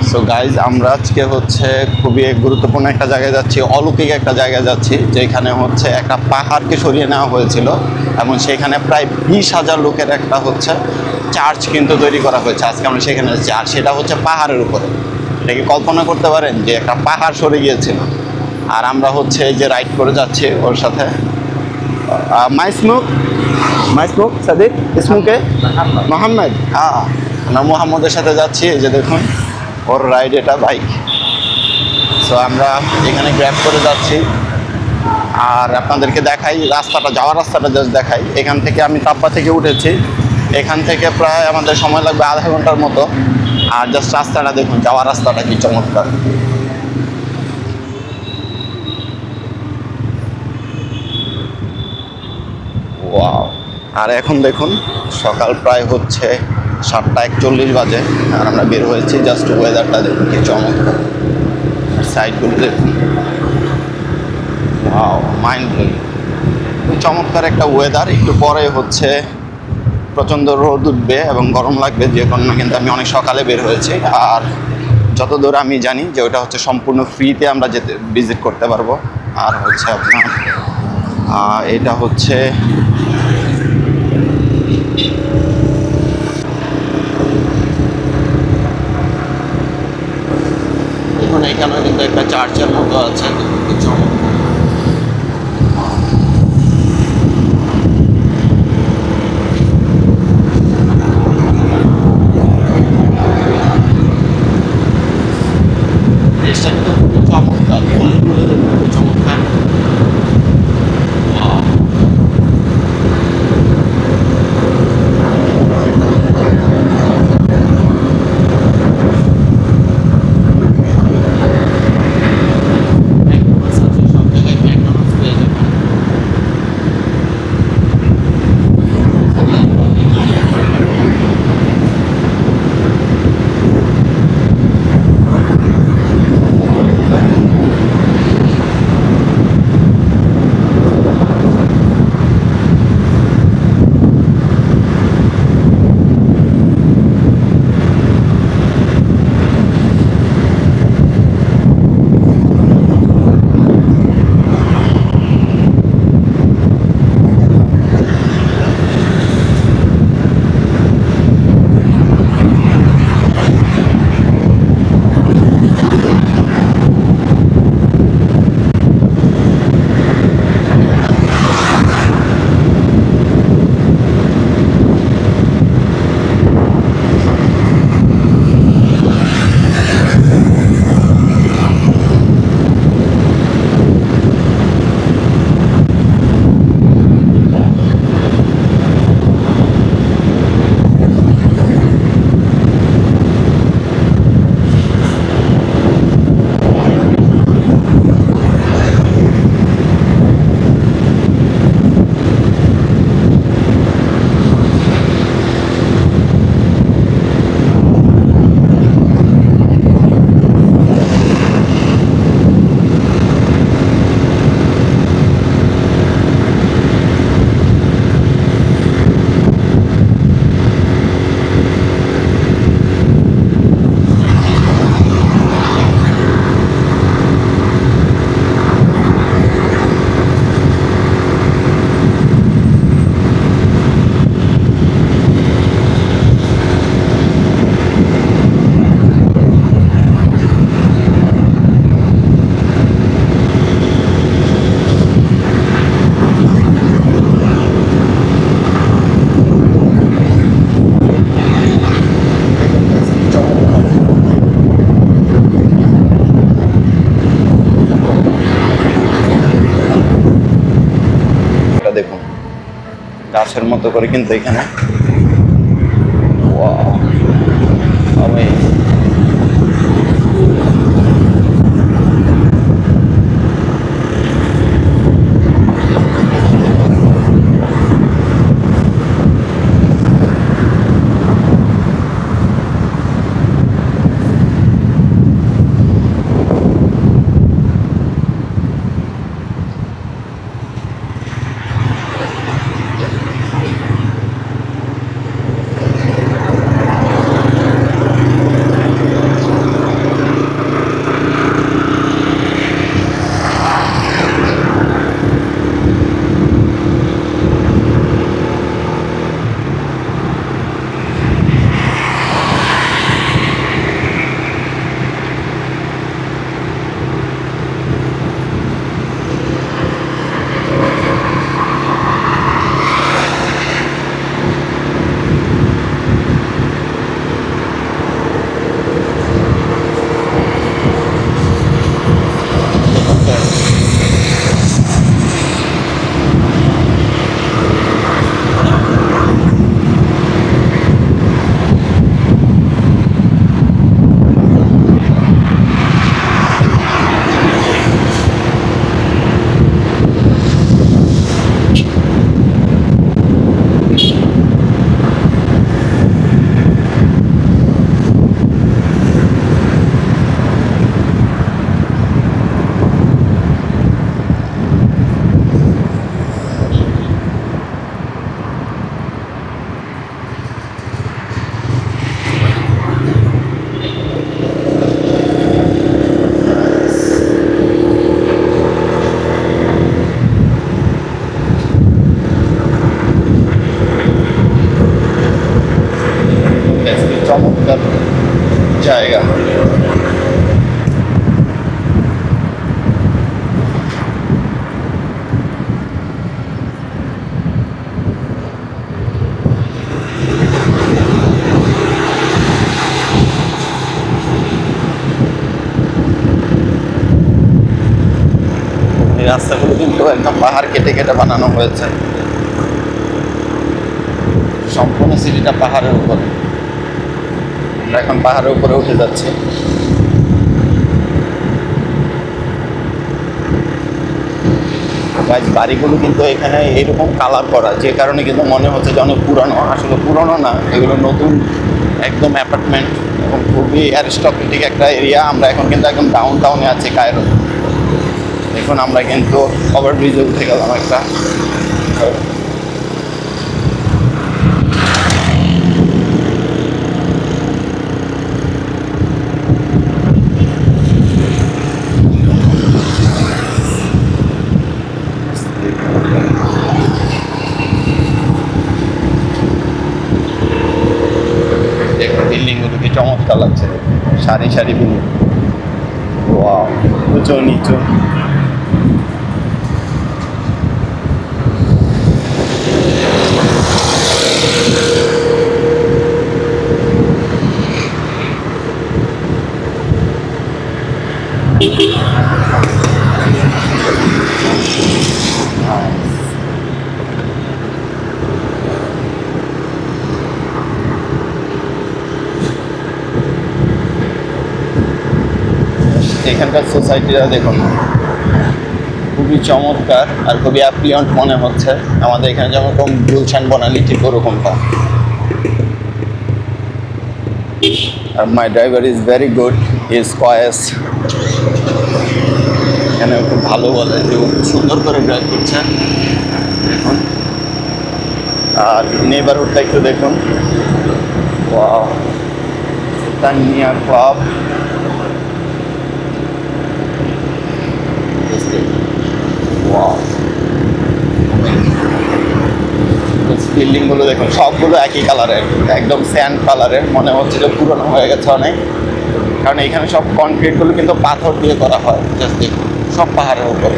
So guys আমরা আজকে হচ্ছে খুবই গুরুত্বপূর্ণ একটা জায়গায় যাচ্ছি, অলৌকিক একটা জায়গায় যাচ্ছি, যেখানে হচ্ছে একটা পাহাড়কে সরিয়ে নেওয়া হয়েছিল এবং সেখানে প্রায় 20,000 লোকের একটা হচ্ছে চার্চ কিন্তু তৈরি করা হয়েছে। আজকে আমরা সেখানে যাচ্ছি, আর সেটা হচ্ছে পাহাড়ের উপরে। এটা কি কল্পনা করতে পারেন যে একটা পাহাড় সরে গিয়েছিল, আর আমরা হচ্ছে এই যে রাইড করে যাচ্ছি ওর সাথে। মাই স্মোক সাদিক ইসমুকে মোহাম্মদ। হ্যাঁ, আমরা মোহাম্মদের সাথে যাচ্ছি। এই যে দেখুন ওর রাইড, এটা বাইক। সো আমরা এখানে গ্র্যাব করে যাচ্ছি, আর আপনাদেরকে দেখাই রাস্তাটা, যাওয়ার রাস্তাটা জাস্ট দেখাই। এখান থেকে আমি তাপ্পা থেকে উঠেছি, এখান থেকে প্রায় আমাদের সময় লাগবে আধা ঘন্টার মতো। আর জাস্ট রাস্তাটা দেখুন, যাওয়ার রাস্তাটা কি চমৎকার। ওয়াও! আর এখন দেখুন সকাল প্রায় হচ্ছে 7:41 বাজে, আর আমরা বের হয়েছি। জাস্ট ওয়েদারটা দেখুন কি চমৎকার, সাইডগুলো দেখুন। Wow, mind blowing. চমৎকার একটা ওয়েদার। একটু পরে হচ্ছে প্রচণ্ড রোদ উঠবে এবং গরম লাগবে, যে কারণে কিন্তু আমি অনেক সকালে বের হয়েছি। আর যতদূর আমি জানি যে ওটা হচ্ছে সম্পূর্ণ ফ্রিতে আমরা যেতে ভিজিট করতে পারবো। আর হচ্ছে আপনার এটা হচ্ছে এখন এখানে কিন্তু একটা চার্চের মতো আছে, চমৎকার চমৎকার। দেখুন গাছের মতো করে কিন্তু এখানে। Wow, amazing. জায়গা। এই রাস্তাগুলো কিন্তু একদম পাহাড় কেটে কেটে বানানো হয়েছে। সম্পূর্ণ সিটিটা পাহাড়ের উপরে। আমরা এখন পাহাড়ের উপরে উঠে যাচ্ছি। বাড়িগুলো কিন্তু এখানে এইরকম কালার করা, যে কারণে কিন্তু মনে হচ্ছে যে অনেক পুরানো। আসলে পুরানো না, এগুলো নতুন একদম অ্যাপার্টমেন্ট এবং খুবই অ্যারিস্টক্রেটিক একটা এরিয়া। আমরা এখন কিন্তু একদম ডাউন টাউনে আছি কায়রো। এখন আমরা কিন্তু ওভার ব্রিজে উঠে গেলাম একটা। বিল্ডিংগুলো কি চমৎকার লাগছে, সারি সারি বিল্ডিং। ওয়াও, উঁচু নিচু। এখানকার সোসাইটিটা দেখুন, খুবই চমৎকার আর খুবই অ্যাপ্লিয়েন্ট মনে হচ্ছে। আমাদের এখানে যেমন গুলশান বনানী ঠিক ওরকমটা। আর my driver is very good, is Qayes. এখানে খুব ভালো বলে যে সুন্দর করে ড্রাইভ করছে। দেখুন, আর নেইবারহুডটা একটু দেখুন। Wow, Tania club. বিল্ডিংগুলো দেখুন, সবগুলো একই কালারের, একদম স্যান্ড কালারের। মনে হচ্ছে যে পুরনো হয়ে গেছে অনেক, কারণ এখানে সব কনক্রিটগুলো কিন্তু পাথর দিয়ে করা হয়। জাস্ট দেখুন, সব পাহাড়ের উপরে।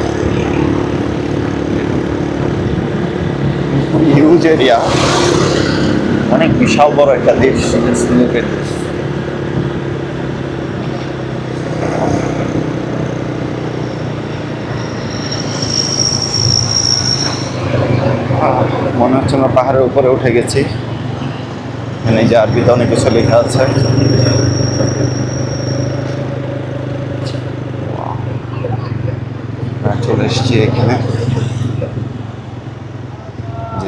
হিউজ এরিয়া, অনেক বিশাল বড় একটা দেশ। মনে হচ্ছে আমরা পাহাড়ের উপরে উঠে গেছি। এখানে যে আরবিতে অনেক কিছু লেখা আছে। চলে এসেছি এখানে।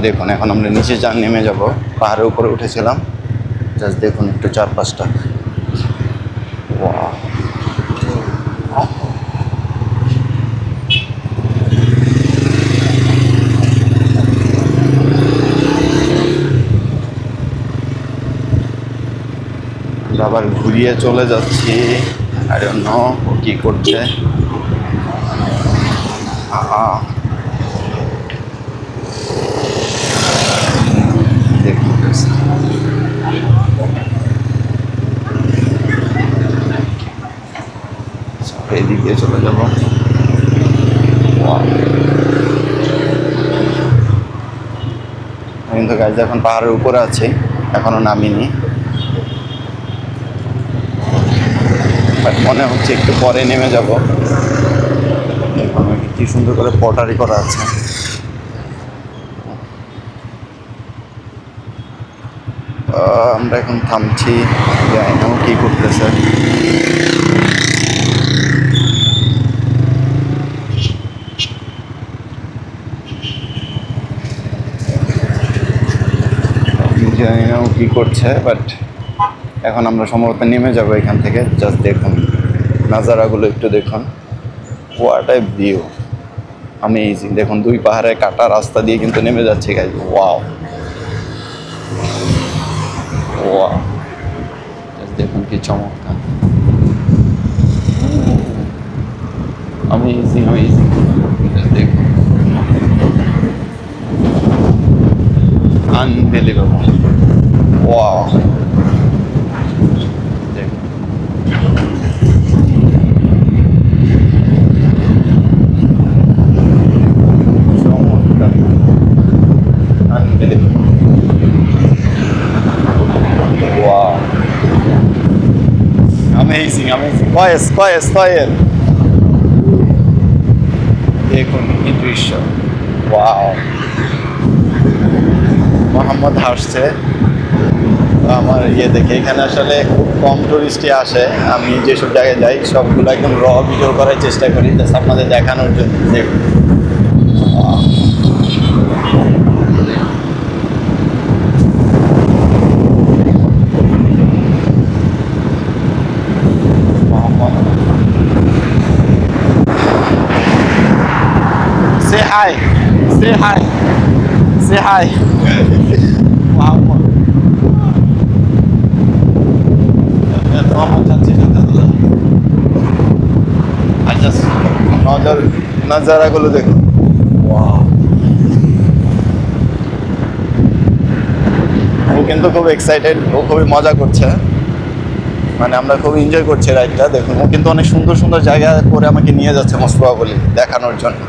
দেখুন, এখন আমরা নিচে নেমে যাব। পাহাড়ের উপরে উঠেছিলাম, জাস্ট দেখুন একটু চারপাশটা। আবার ঘুরিয়ে চলে যাচ্ছি। আর অন্য ও কি করছে। দেখুন, এদিক দিয়ে চলে যাব। কিন্তু গাইজ এখন পাহাড়ের উপরে আছি, এখনো নামিনি। বাট মনে হচ্ছে একটু পরে নেমে যাব। কি সুন্দর করে পটারি করা আছে। আমরা এখন থামছি, জানি না কি করতেছে। জানি না কি করছে, বাট এখন আমরা সম্ভবত নেমে যাব এখান থেকে। জাস্ট দেখুন নাজারাগুলো একটু দেখুন। What a view, amazing. দেখুন, দুই পাহাড়ে কাটা রাস্তা দিয়ে কিন্তু নেমে যাচ্ছে গাইজ। ওয়াও ওয়াও, দেখুন কি চমৎকার। Amazing amazing. দেখুন, আনবিলিভেবল। ওয়াও, দেখুন অ্যামেজিং অ্যামেজিং। কয়েস কয়েস কয়েস, দেখুন কি দৃশ্য, ওয়াও। মোহাম্মদ হাসছে আমার ইয়ে দেখে। এখানে আসলে খুব কম টুরিস্টই আসে। আমি যেসব জায়গায় যাই সবগুলো একদম র ভিডিও করার চেষ্টা করি, জাস্ট আপনাদের দেখানোর জন্য। দেখুন সে হাই, সে হাই, সে হাই মোহাম্মদ। আচ্ছা নজারাগুলো দেখুন, ওয়াও। ও কিন্তু খুব এক্সাইটেড, ও খুবই মজা করছে, মানে আমরা খুব এনজয় করছি রাইডটা। দেখুন ও কিন্তু অনেক সুন্দর সুন্দর জায়গা করে আমাকে নিয়ে যাচ্ছে মোস্ট প্রবাবলি দেখানোর জন্য।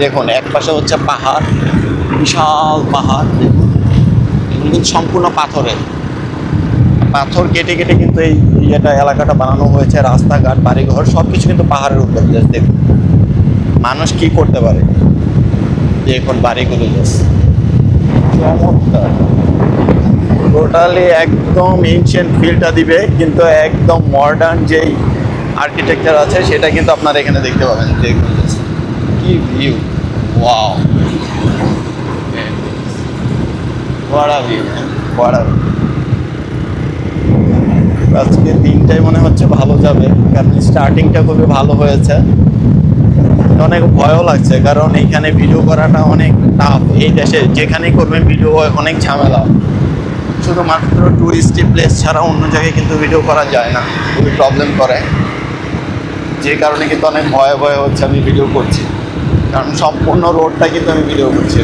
দেখুন এক পাশে হচ্ছে পাহাড়, বিশাল পাহাড়, দেখুন কিন্তু সম্পূর্ণ পাথরের, পাথর কেটে কেটে কিন্তু এই ইয়েটা এলাকাটা বানানো হয়েছে। রাস্তাঘাট বাড়িঘর সব কিছু কিন্তু পাহাড়ের উপর। জাস্ট দেখুন মানুষ কি করতে পারে, দেখুন বাড়িগুলো জাস্ট চমৎকার। টোটালি একদম এনশিয়েন্ট ফিলটা দিবে, কিন্তু একদম মডার্ন যেই আর্কিটেকচার আছে সেটা কিন্তু আপনারা এখানে দেখতে পাবেন। দেখুন কি ভিউ, ওয়াও, বড়া ভিউ, বড়া। আজকে দিনটাই মনে হচ্ছে ভালো যাবে, কারণ স্টার্টিংটা খুবই ভালো হয়েছে। অনেক ভয়ও লাগছে, কারণ এইখানে ভিডিও করাটা অনেক টাফ। এই দেশে যেখানেই করবেন ভিডিও অনেক ঝামেলা। শুধুমাত্র টুরিস্টি প্লেস ছাড়া অন্য জায়গায় কিন্তু ভিডিও করা যায় না, খুবই প্রবলেম করে। যে কারণে কিন্তু অনেক ভয়ে ভয়ে হচ্ছে আমি ভিডিও করছি, কারণ সম্পূর্ণ রোডটা কিন্তু আমি ভিডিও করছি।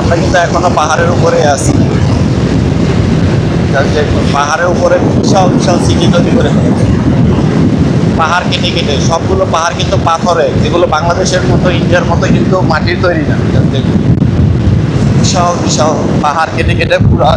আমরা কিন্তু এখনো পাহাড়ের উপরে আছি। পাহাড়ের উপরে বিশাল বিশাল সিটি তৈরি করে ফেলেছে, পাহাড় কেটে কেটে। সবগুলো পাহাড় কিন্তু পাথরের, যেগুলো বাংলাদেশের মতো ইন্ডিয়ার মতো কিন্তু মাটির তৈরি না। দেখুন বিশাল বিশাল পাহাড় কেটে কেটে পুরা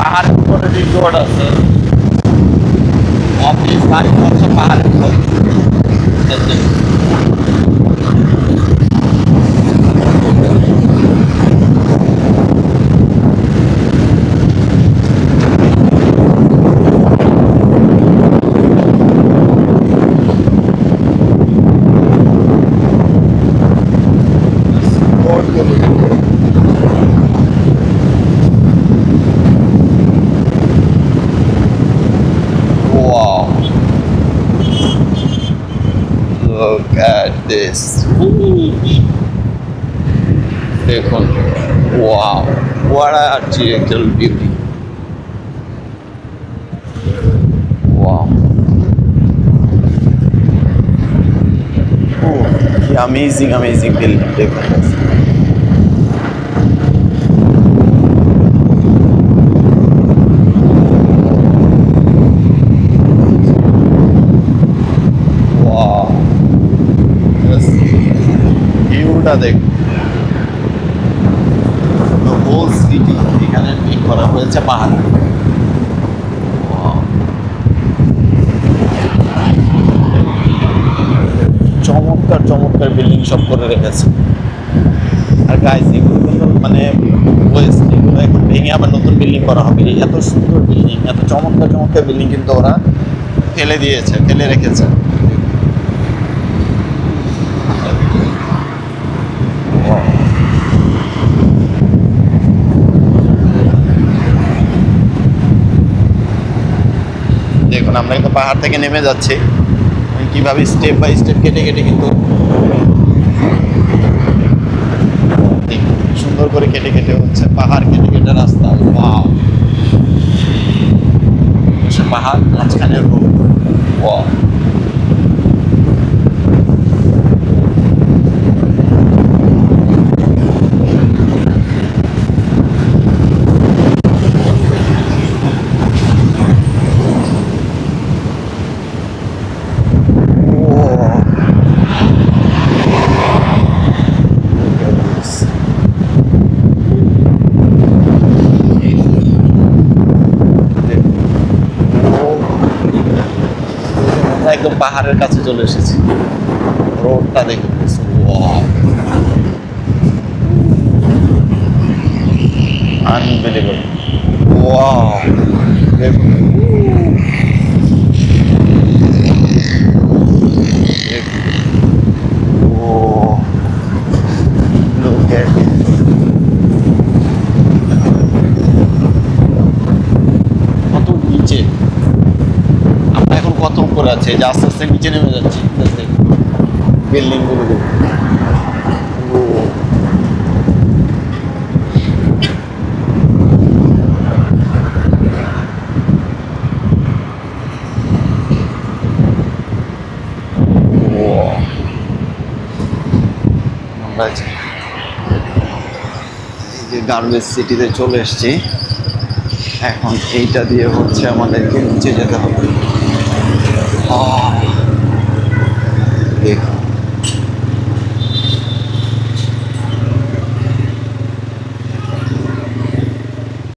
পাহাড়ের উপরে রিসোর্ট আছে, অফিস বাড়ি হচ্ছে পাহাড়ের উপর। Wow, look at this. দেখুন, wow, what a architectural beauty. Wow. Oh, amazing building. দেখুন। ভিউটা দেখ, হোল সিটি এখানে ঠিক করা হয়েছে পাহাড়। চমৎকার চমৎকার বিল্ডিং সব করে রেখেছে। আর গাইস, এগুলো কিন্তু মানে ওয়েস্ট, এগুলো এখন ভেঙে আবার নতুন বিল্ডিং করা হবে। এত সুন্দর বিল্ডিং, এত চমৎকার চমৎকার বিল্ডিং কিন্তু ওরা ফেলে দিয়েছে, ফেলে রেখেছে। দেখুন, আমরা কিন্তু পাহাড় থেকে নেমে যাচ্ছি, কিভাবে স্টেপ বাই স্টেপ কেটে কেটে কিন্তু সুন্দর করে কেটে কেটে হচ্ছে পাহাড়, কেটে কেটে রাস্তা। ওয়াও, পাহাড় মাঝখানে রোড। ওয়াও, একদম পাহাড়ের কাছে চলে এসেছি। রোডটা দেখুন, আনবিলিভেবল। ওয়াও, দেখুন কত নিচে, আমরা এখন কত উপরে আছে, যে আস্তে আস্তে নিচে নেমে যাচ্ছি বিল্ডিং গুলো। এই যে গার্বেজ সিটিতে চলে এসেছি, এখন এইটা দিয়ে হচ্ছে আমাদেরকে নিচে যেতে হবে। দেখ